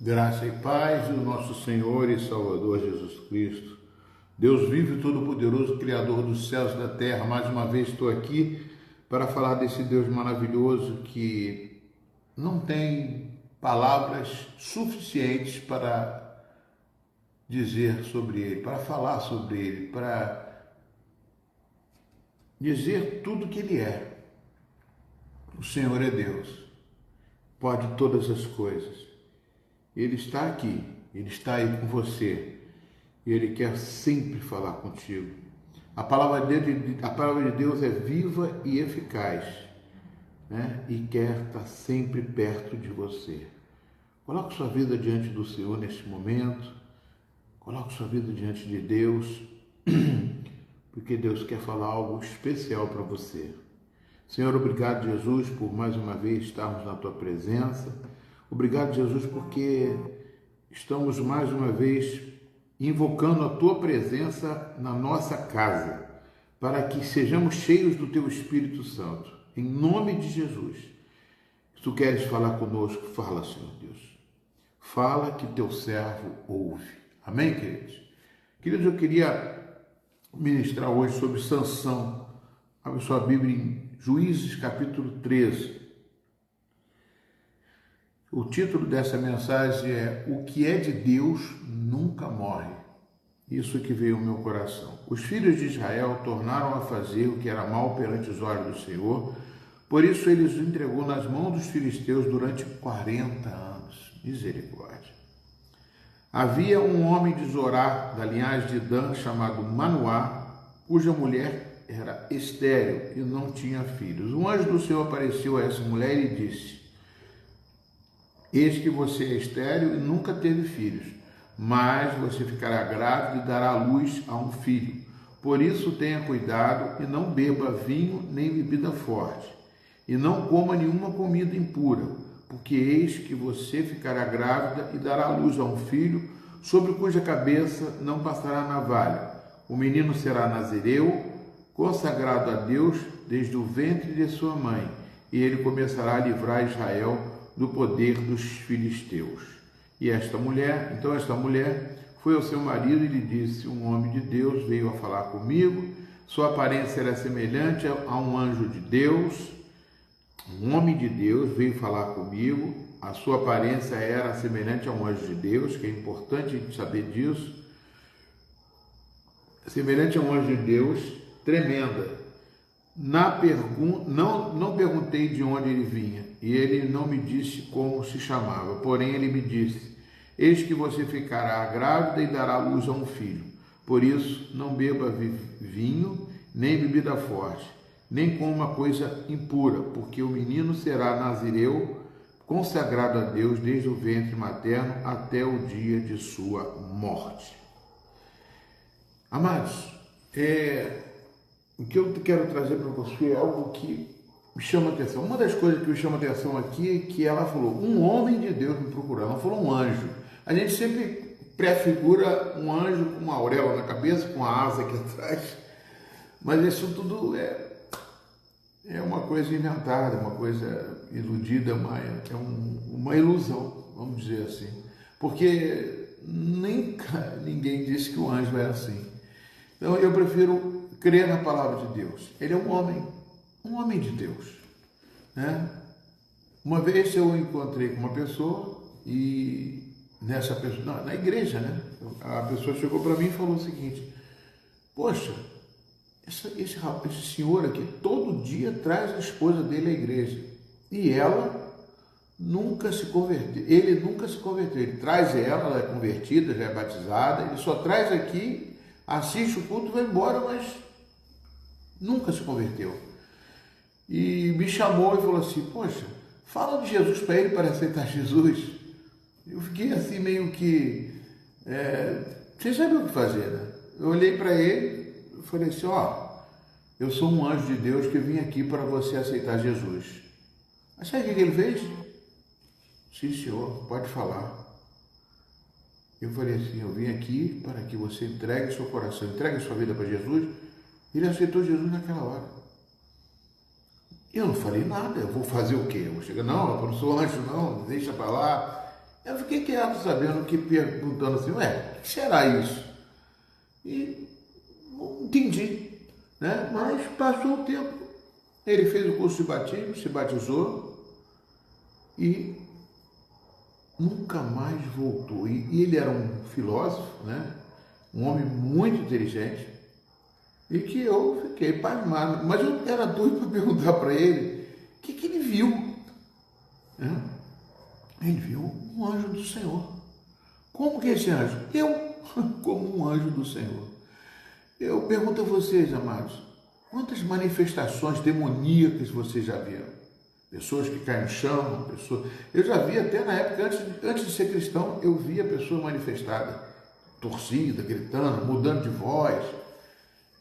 Graça e paz do nosso Senhor e Salvador Jesus Cristo. Deus vivo e todo-poderoso, Criador dos céus e da terra. Mais uma vez estou aqui para falar desse Deus maravilhoso que não tem palavras suficientes para dizer sobre Ele, para falar sobre Ele, para dizer tudo que Ele é. O Senhor é Deus, pode todas as coisas. Ele está aqui, Ele está aí com você e Ele quer sempre falar contigo. A palavra de Deus é viva e eficaz, né? E quer estar sempre perto de você. Coloque sua vida diante do Senhor neste momento, coloque sua vida diante de Deus, porque Deus quer falar algo especial para você. Senhor, obrigado, Jesus, por mais uma vez estarmos na Tua presença. Obrigado, Jesus, porque estamos mais uma vez invocando a Tua presença na nossa casa, para que sejamos cheios do Teu Espírito Santo. Em nome de Jesus. Se Tu queres falar conosco, fala, Senhor Deus. Fala que Teu servo ouve. Amém, queridos? Queridos, eu queria ministrar hoje sobre Sansão. Abra sua Bíblia em Juízes, capítulo 13. O título dessa mensagem é O que é de Deus nunca morre. Isso que veio ao meu coração. Os filhos de Israel tornaram a fazer o que era mal perante os olhos do Senhor, por isso ele os entregou nas mãos dos filisteus durante 40 anos. Misericórdia. Havia um homem de Zorá, da linhagem de Dan, chamado Manoá, cuja mulher era estéril e não tinha filhos. Um anjo do Senhor apareceu a essa mulher e disse: Eis que você é estéril e nunca teve filhos, mas você ficará grávida e dará luz a um filho. Por isso tenha cuidado e não beba vinho nem bebida forte, e não coma nenhuma comida impura, porque eis que você ficará grávida e dará luz a um filho, sobre cuja cabeça não passará navalha. O menino será nazireu, consagrado a Deus desde o ventre de sua mãe, e ele começará a livrar Israel do poder dos filisteus. E esta mulher foi ao seu marido e lhe disse: Um homem de Deus veio a falar comigo, sua aparência era semelhante a um anjo de Deus. Um homem de Deus veio falar comigo, a sua aparência era semelhante a um anjo de Deus, que é importante a gente saber disso, semelhante a um anjo de Deus, tremenda. Não perguntei de onde ele vinha, e ele não me disse como se chamava, porém ele me disse: Eis que você ficará grávida e dará luz a um filho. Por isso, não beba vinho, nem bebida forte, nem coma coisa impura, porque o menino será nazireu, consagrado a Deus desde o ventre materno até o dia de sua morte. Amados, o que eu quero trazer para você é algo que me chama a atenção. Uma das coisas que me chama a atenção aqui é que ela falou: um homem de Deus me procurou. Ela falou um anjo. A gente sempre prefigura um anjo com uma auréola na cabeça, com a asa aqui atrás, mas isso tudo é uma coisa inventada, uma coisa iludida, é uma ilusão, vamos dizer assim, porque ninguém disse que o anjo é assim. Então eu prefiro crer na palavra de Deus. Ele é um homem de Deus, né? Uma vez eu encontrei com uma pessoa e nessa pessoa, na igreja, né? A pessoa chegou para mim e falou o seguinte: Poxa, esse senhor aqui todo dia traz a esposa dele à igreja e ela nunca se converteu. Ele nunca se converteu. Ele traz ela é convertida, já é batizada, ele só traz aqui, assiste o culto, vai embora, mas nunca se converteu. E me chamou e falou assim: Poxa, fala de Jesus para ele, para aceitar Jesus. Eu fiquei assim meio que sem saber o que fazer, né? Eu olhei para ele e falei assim: eu sou um anjo de Deus que vim aqui para você aceitar Jesus. Mas sabe o que ele fez? Sim, senhor, pode falar. Eu falei assim: eu vim aqui para que você entregue seu coração, entregue sua vida para Jesus. Ele aceitou Jesus naquela hora. Eu não falei nada. Eu vou fazer o quê? Eu vou chegar: não, eu não sou anjo, não, deixa para lá. Eu fiquei quieto, sabendo que, perguntando assim, ué, o que será isso? E não entendi, né? Mas passou o tempo, ele fez o curso de batismo, se batizou e nunca mais voltou. E ele era um filósofo, né? Um homem muito inteligente, e que eu fiquei pasmado. Mas eu era doido para perguntar para ele o que ele viu, né? Ele viu um anjo do Senhor. Como que é esse anjo? Eu, como um anjo do Senhor. Eu pergunto a vocês, amados, quantas manifestações demoníacas vocês já viram? Pessoas que caem no chão, pessoas... Eu já vi até na época, antes de ser cristão, eu via pessoas manifestadas, torcida, gritando, mudando de voz.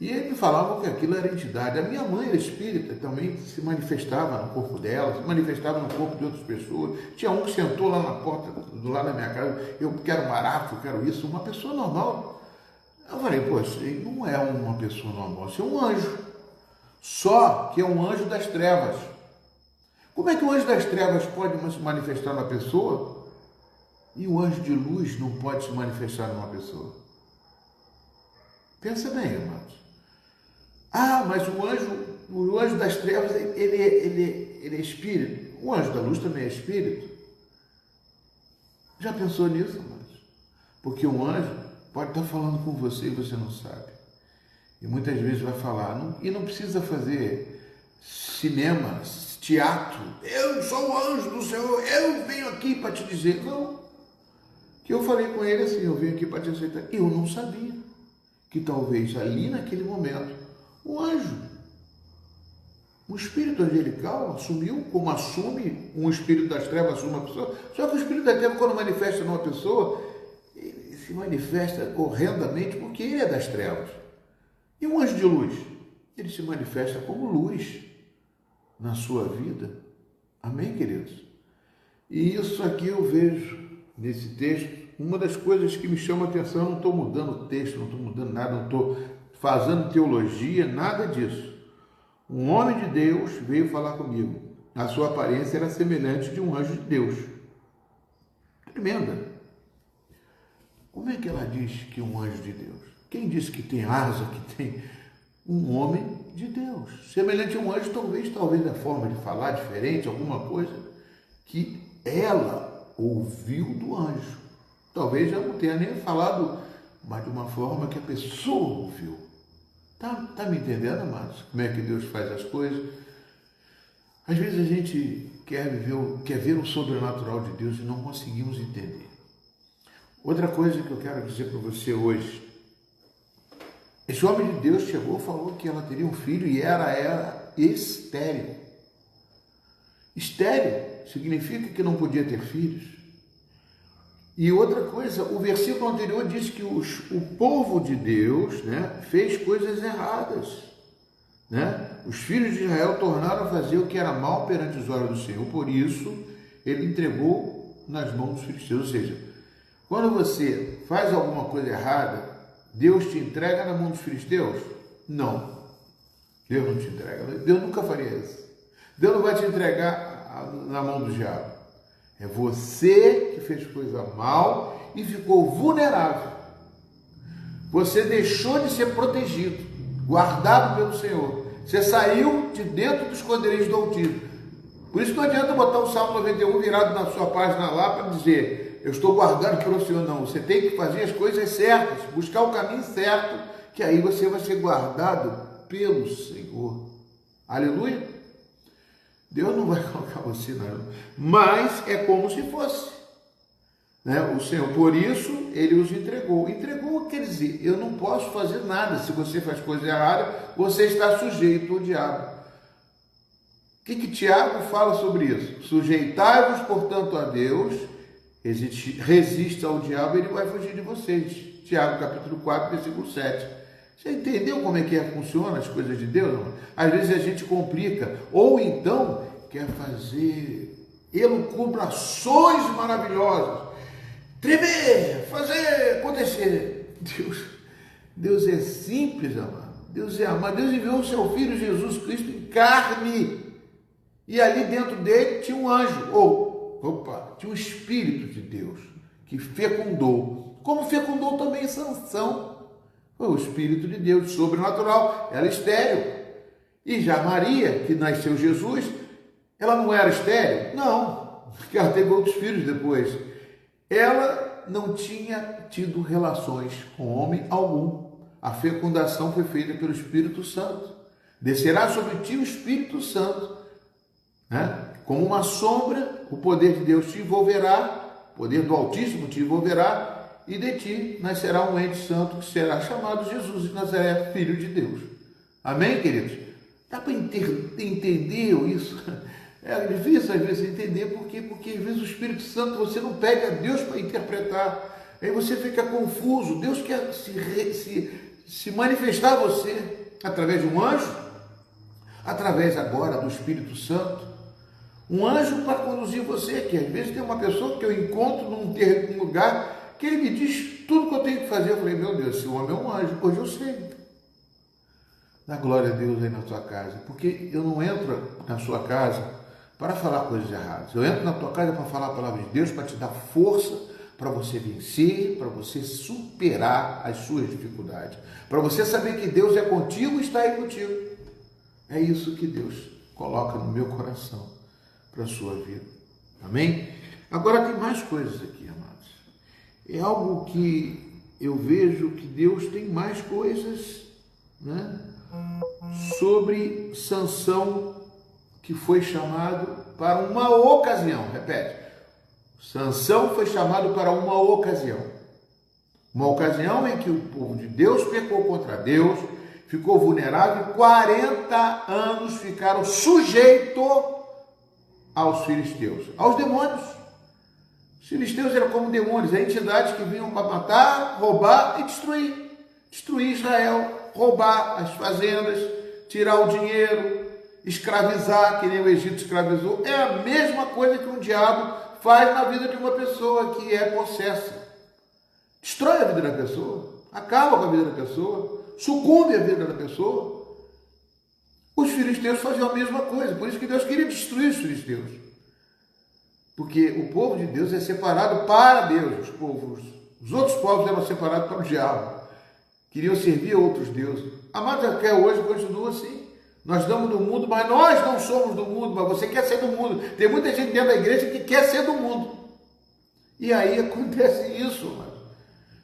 E eles me falavam que aquilo era entidade. A minha mãe era espírita, também se manifestava no corpo dela, se manifestava no corpo de outras pessoas. Tinha um que sentou lá na porta, do lado da minha casa, eu quero marafo, eu quero isso, uma pessoa normal. Eu falei, pô, isso aí não é uma pessoa normal, isso é um anjo. Só que é um anjo das trevas. Como é que o anjo das trevas pode se manifestar numa pessoa e o anjo de luz não pode se manifestar numa pessoa? Pensa bem, amados. Ah, mas o anjo das trevas, ele é espírito. O anjo da luz também é espírito. Já pensou nisso, amados? Porque um anjo pode estar falando com você e você não sabe. E muitas vezes vai falar, e não precisa fazer cinema, teatro. Eu sou o anjo do Senhor, eu venho aqui para te dizer. Não. Que eu falei com ele assim, eu venho aqui para te aceitar. Eu não sabia que talvez ali naquele momento o anjo, um espírito angelical assumiu, como assume um espírito das trevas, assume uma pessoa. Só que o espírito da treva, quando manifesta numa pessoa, ele se manifesta horrendamente porque ele é das trevas. E um anjo de luz, ele se manifesta como luz na sua vida. Amém, queridos? E isso aqui eu vejo nesse texto. Uma das coisas que me chama a atenção, eu não estou mudando o texto, não estou mudando nada, não estou fazendo teologia, nada disso. Um homem de Deus veio falar comigo. A sua aparência era semelhante de um anjo de Deus. Tremenda. Como é que ela diz que é um anjo de Deus? Quem disse que tem asa, que tem um homem de Deus? Semelhante a um anjo, talvez a forma de falar diferente, alguma coisa que ela ouviu do anjo. Talvez já não tenha nem falado, mas de uma forma que a pessoa ouviu. Tá me entendendo, amados? Como é que Deus faz as coisas? Às vezes a gente quer ver o sobrenatural de Deus e não conseguimos entender. Outra coisa que eu quero dizer para você hoje. Esse homem de Deus chegou e falou que ela teria um filho e era estéril. Estéril significa que não podia ter filhos. E outra coisa, o versículo anterior diz que o povo de Deus, né, fez coisas erradas. Né? Os filhos de Israel tornaram a fazer o que era mal perante os olhos do Senhor. Por isso, ele entregou nas mãos dos filisteus. Ou seja, quando você faz alguma coisa errada, Deus te entrega na mão dos filisteus? Não. Deus não te entrega. Deus nunca faria isso. Deus não vai te entregar na mão do diabo. É você que fez coisa mal e ficou vulnerável. Você deixou de ser protegido, guardado pelo Senhor. Você saiu de dentro dos esconderijos do Altíssimo. Por isso não adianta botar o Salmo 91 virado na sua página lá para dizer, eu estou guardado pelo Senhor. Não, você tem que fazer as coisas certas, buscar o caminho certo, que aí você vai ser guardado pelo Senhor. Aleluia? Deus não vai colocar você não, mas é como se fosse, né? O Senhor, por isso, ele os entregou. Entregou quer dizer, eu não posso fazer nada. Se você faz coisa errada, você está sujeito ao diabo. O que Tiago fala sobre isso? Sujeitai-vos, portanto, a Deus, resista ao diabo, ele vai fugir de vocês. Tiago, capítulo 4, versículo 7. Você entendeu como é que funciona as coisas de Deus? Às vezes a gente complica, ou então quer fazer elucubrações maravilhosas, tremer, fazer acontecer. Deus é simples, amado. Deus é amado. Deus enviou o seu Filho Jesus Cristo em carne, e ali dentro dele tinha um anjo, ou Opa, tinha um Espírito de Deus que fecundou. Como fecundou também Sansão. Foi o Espírito de Deus, sobrenatural. Ela é estéril. E já Maria, que nasceu Jesus, ela não era estéril? Não, porque ela teve outros filhos depois. Ela não tinha tido relações com homem algum. A fecundação foi feita pelo Espírito Santo. Descerá sobre ti o Espírito Santo, né? Como uma sombra, o poder de Deus te envolverá, o poder do Altíssimo te envolverá, e de ti nascerá um ente santo que será chamado Jesus de Nazaré, Filho de Deus. Amém, queridos? Dá para entender isso? É difícil às vezes entender, porque às vezes o Espírito Santo, você não pede a Deus para interpretar, aí você fica confuso. Deus quer se manifestar a você através de um anjo, através agora do Espírito Santo. Um anjo para conduzir você, que às vezes tem uma pessoa que eu encontro num lugar que ele me diz tudo que eu tenho que fazer. Eu falei, meu Deus, esse homem é um anjo. Hoje eu sei. Dá glória a Deus aí na sua casa, porque eu não entro na sua casa para falar coisas erradas. Eu entro na tua casa para falar a palavra de Deus, para te dar força, para você vencer, para você superar as suas dificuldades, para você saber que Deus é contigo e está aí contigo. É isso que Deus coloca no meu coração para a sua vida. Amém? Agora tem mais coisas aqui, amados. É algo que eu vejo que Deus tem mais coisas, né? Sobre Sansão, que foi chamado para uma ocasião. Repete. Sansão foi chamado para uma ocasião. Uma ocasião em que o povo de Deus pecou contra Deus, ficou vulnerável e 40 anos ficaram sujeitos aos filisteus, aos demônios. Os filisteus eram como demônios, entidades que vinham para matar, roubar e destruir. Destruir Israel, roubar as fazendas, tirar o dinheiro, escravizar, que nem o Egito escravizou. É a mesma coisa que um diabo faz na vida de uma pessoa que é possessa. Destrói a vida da pessoa, acaba com a vida da pessoa, sucumbe a vida da pessoa. Os filisteus faziam a mesma coisa, por isso que Deus queria destruir os filisteus. Porque o povo de Deus é separado para Deus, os outros povos eram separados para o diabo. Queriam servir a outros deuses. Amados, até hoje continua assim. Nós estamos do mundo, mas nós não somos do mundo, mas você quer ser do mundo. Tem muita gente dentro da igreja que quer ser do mundo. E aí acontece isso, mano.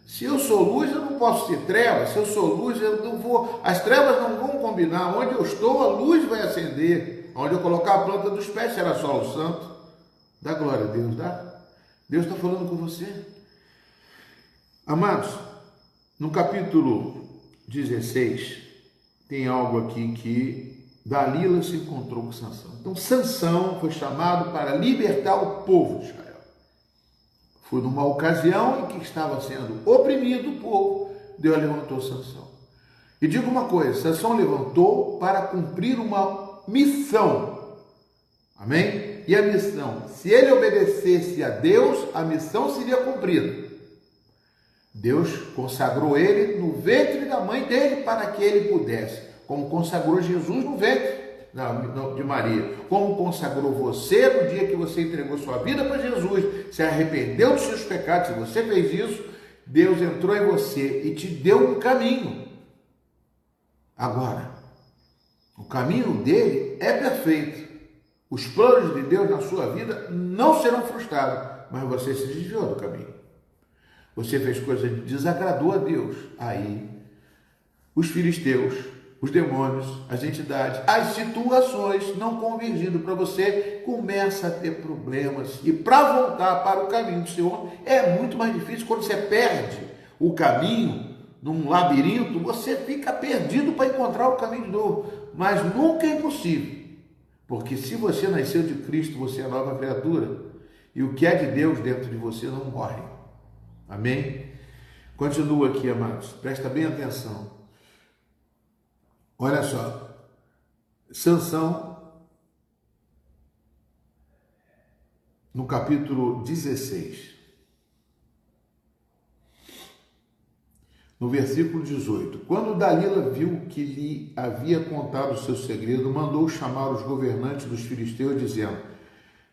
Se eu sou luz, eu não posso ser trevas. Se eu sou luz, eu não vou. As trevas não vão combinar. Onde eu estou, a luz vai acender. Onde eu colocar a planta dos pés será solo santo. Dá glória a Deus, dá? Deus está falando com você. Amados, no capítulo 16, tem algo aqui que Dalila se encontrou com Sansão. Então, Sansão foi chamado para libertar o povo de Israel. Foi numa ocasião em que estava sendo oprimido o povo, Deus levantou Sansão. E digo uma coisa, Sansão levantou para cumprir uma missão. Amém? E a missão, se ele obedecesse a Deus, a missão seria cumprida. Deus consagrou ele no ventre da mãe dele para que ele pudesse, como consagrou Jesus no ventre de Maria, como consagrou você no dia que você entregou sua vida para Jesus, se arrependeu dos seus pecados. Se você fez isso, Deus entrou em você e te deu um caminho. Agora, o caminho dele é perfeito. Os planos de Deus na sua vida não serão frustrados, mas você se desviou do caminho. Você fez coisa que desagradou a Deus. Aí, os filisteus, os demônios, as entidades, as situações não convergindo para você, começa a ter problemas. E para voltar para o caminho do Senhor é muito mais difícil. Quando você perde o caminho num labirinto, você fica perdido para encontrar o caminho de novo. Mas nunca é impossível. Porque se você nasceu de Cristo, você é nova criatura. E o que é de Deus dentro de você não morre. Amém? Continua aqui, amados. Presta bem atenção. Olha só. Sansão, no capítulo 16, no versículo 18. Quando Dalila viu que lhe havia contado o seu segredo, mandou chamar os governantes dos filisteus, dizendo: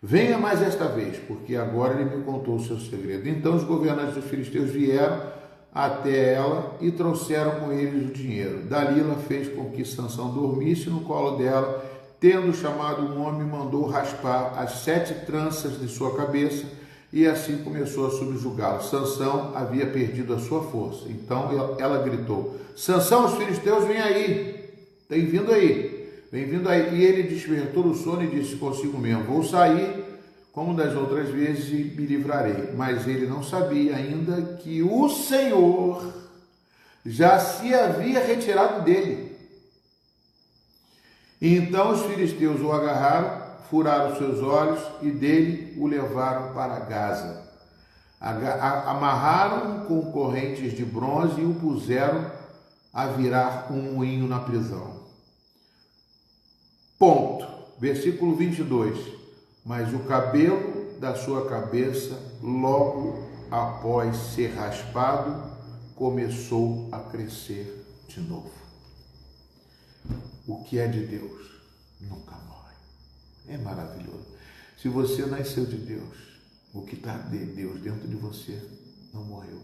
Venha mais esta vez, porque agora ele me contou o seu segredo. Então os governantes dos filisteus vieram até ela e trouxeram com eles o dinheiro. Dalila fez com que Sansão dormisse no colo dela. Tendo chamado um homem, mandou raspar as 7 tranças de sua cabeça e assim começou a subjugá-lo. Sansão havia perdido a sua força. Então ela gritou: Sansão, os filisteus vêm aí, tem vindo aí, vem vindo aí. E ele despertou do sono e disse consigo mesmo: vou sair como das outras vezes e me livrarei. Mas ele não sabia ainda que o Senhor já se havia retirado dele. Então os filisteus o agarraram, furaram seus olhos e dele o levaram para Gaza. Amarraram com correntes de bronze e o puseram a virar um moinho na prisão. Ponto. Versículo 22. Mas o cabelo da sua cabeça, logo após ser raspado, começou a crescer de novo. O que é de Deus nunca morre. É maravilhoso. Se você nasceu de Deus, o que está de Deus dentro de você não morreu.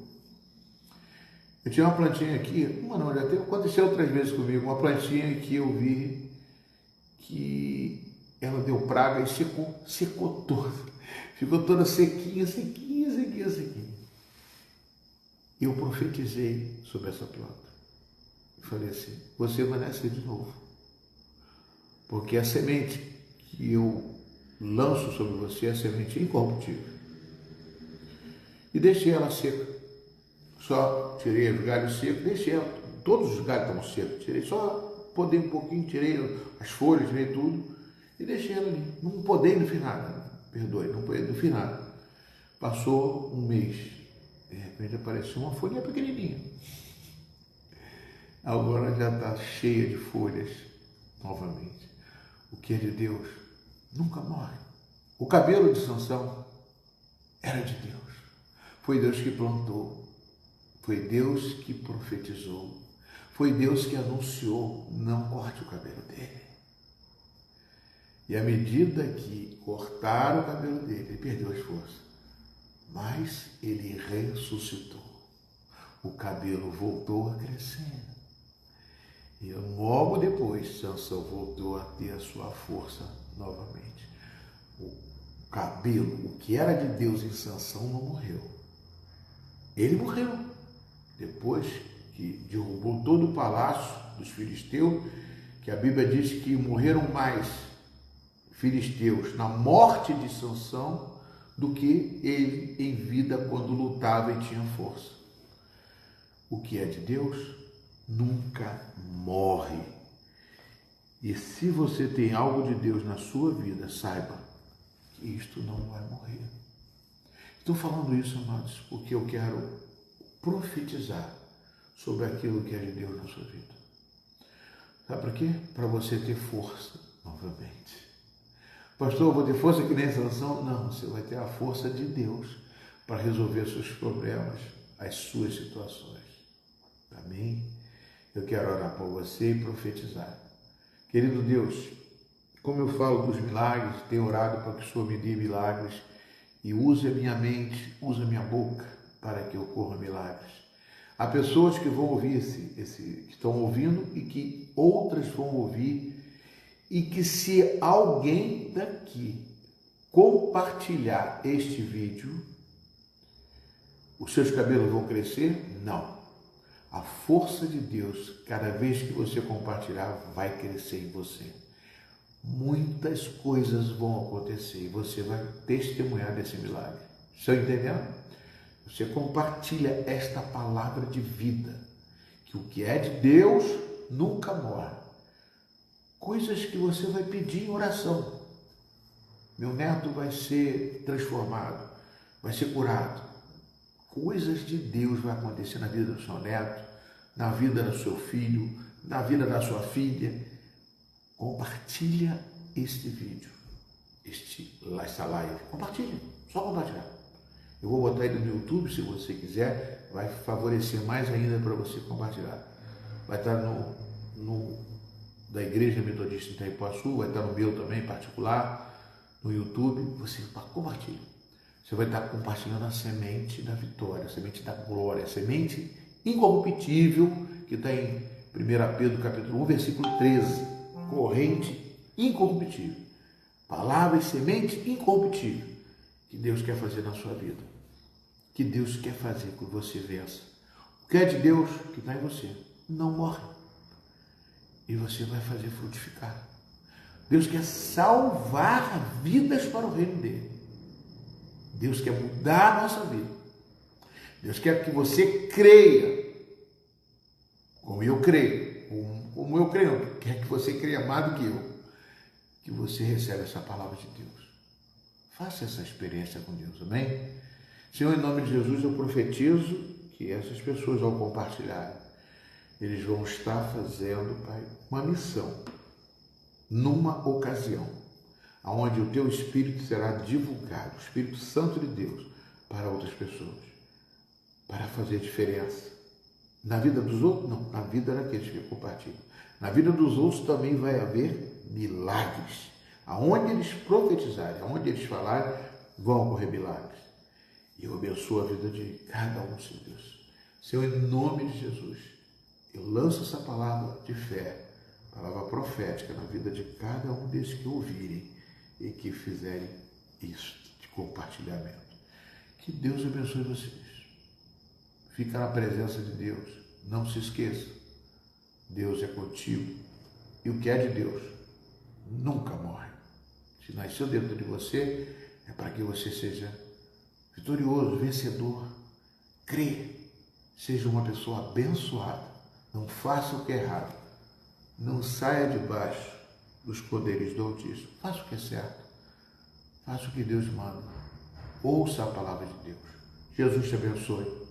Eu tinha uma plantinha aqui, já aconteceu outras vezes comigo, uma plantinha que eu vi que ela deu praga e secou toda. Ficou toda sequinha. Eu profetizei sobre essa planta. Falei assim: você vai nascer de novo. Porque a semente que eu lanço sobre você é a semente incorruptível. E deixei ela seca. Só tirei os galhos secos, deixei ela, todos os galhos estavam secos, tirei, só podei um pouquinho, tirei as folhas, tirei tudo e deixei ela ali. Não podei no final, não podei no final. Passou um mês, de repente apareceu uma folha pequenininha. Agora já está cheia de folhas novamente. O que é de Deus nunca morre. O cabelo de Sansão era de Deus. Foi Deus que plantou. Foi Deus que profetizou. Foi Deus que anunciou: não corte o cabelo dele. E à medida que cortaram o cabelo dele, ele perdeu as forças. Mas ele ressuscitou. O cabelo voltou a crescer. E logo depois, Sansão voltou a ter a sua força novamente. O cabelo, o que era de Deus em Sansão, não morreu. Ele morreu. Depois que derrubou todo o palácio dos filisteus, que a Bíblia diz que morreram mais filisteus na morte de Sansão do que ele em vida quando lutava e tinha força. O que é de Deus nunca morre. E se você tem algo de Deus na sua vida, saiba que isto não vai morrer. Estou falando isso, amados, porque eu quero profetizar sobre aquilo que é de Deus na sua vida. Sabe por quê? Para você ter força novamente. Pastor, eu vou ter força que nem Sansão? Não, você vai ter a força de Deus para resolver seus problemas, as suas situações. Amém? Eu quero orar por você e profetizar. Querido Deus, como eu falo dos milagres, tenho orado para que o Senhor me dê milagres e use a minha mente, use a minha boca para que ocorram milagres. Há pessoas que vão ouvir que estão ouvindo e que outras vão ouvir, e que se alguém daqui compartilhar este vídeo, os seus cabelos vão crescer? Não. A força de Deus, cada vez que você compartilhar, vai crescer em você. Muitas coisas vão acontecer e você vai testemunhar desse milagre. Estão entendendo? Você compartilha esta palavra de vida, que o que é de Deus nunca morre. Coisas que você vai pedir em oração. Meu neto vai ser transformado, vai ser curado. Coisas de Deus vão acontecer na vida do seu neto, na vida do seu filho, na vida da sua filha. Compartilha este vídeo, essa live. Compartilha, só compartilhar. Eu vou botar ele no YouTube, se você quiser, vai favorecer mais ainda para você compartilhar. Vai estar da Igreja Metodista em Itaipuaçu, vai estar no meu também, particular, no YouTube, você compartilha. Você vai estar compartilhando a semente da vitória, a semente da glória, a semente incorruptível, que está em 1 Pedro capítulo 1, versículo 13. Corrente incorruptível. Palavra e semente incorruptível. Que Deus quer fazer na sua vida. Que Deus quer fazer que você vença. O que é de Deus que está em você não morre. E você vai fazer frutificar. Deus quer salvar vidas para o reino dele. Deus quer mudar a nossa vida. Deus quer que você creia, como eu creio, quer que você creia mais do que eu, que você recebe essa palavra de Deus. Faça essa experiência com Deus, amém? Senhor, em nome de Jesus, eu profetizo que essas pessoas, ao compartilharem, eles vão estar fazendo, Pai, uma missão, numa ocasião, onde o Teu Espírito será divulgado, o Espírito Santo de Deus, para outras pessoas, para fazer diferença. Na vida dos outros, não, na vida daqueles que compartilham. Na vida dos outros também vai haver milagres. Aonde eles profetizarem, aonde eles falarem, vão ocorrer milagres. E eu abençoo a vida de cada um, Senhor Deus. Senhor, em nome de Jesus, eu lanço essa palavra de fé, palavra profética na vida de cada um desses que ouvirem e que fizerem isso, de compartilhamento. Que Deus abençoe vocês. Fica na presença de Deus. Não se esqueça. Deus é contigo. E o que é de Deus nunca morre. Se nasceu dentro de você, é para que você seja vitorioso, vencedor. Crê. Seja uma pessoa abençoada. Não faça o que é errado. Não saia debaixo dos poderes do Altíssimo. Faça o que é certo. Faça o que Deus manda. Ouça a palavra de Deus. Jesus te abençoe.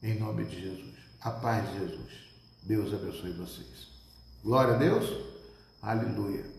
Em nome de Jesus. A paz de Jesus. Deus abençoe vocês. Glória a Deus. Aleluia.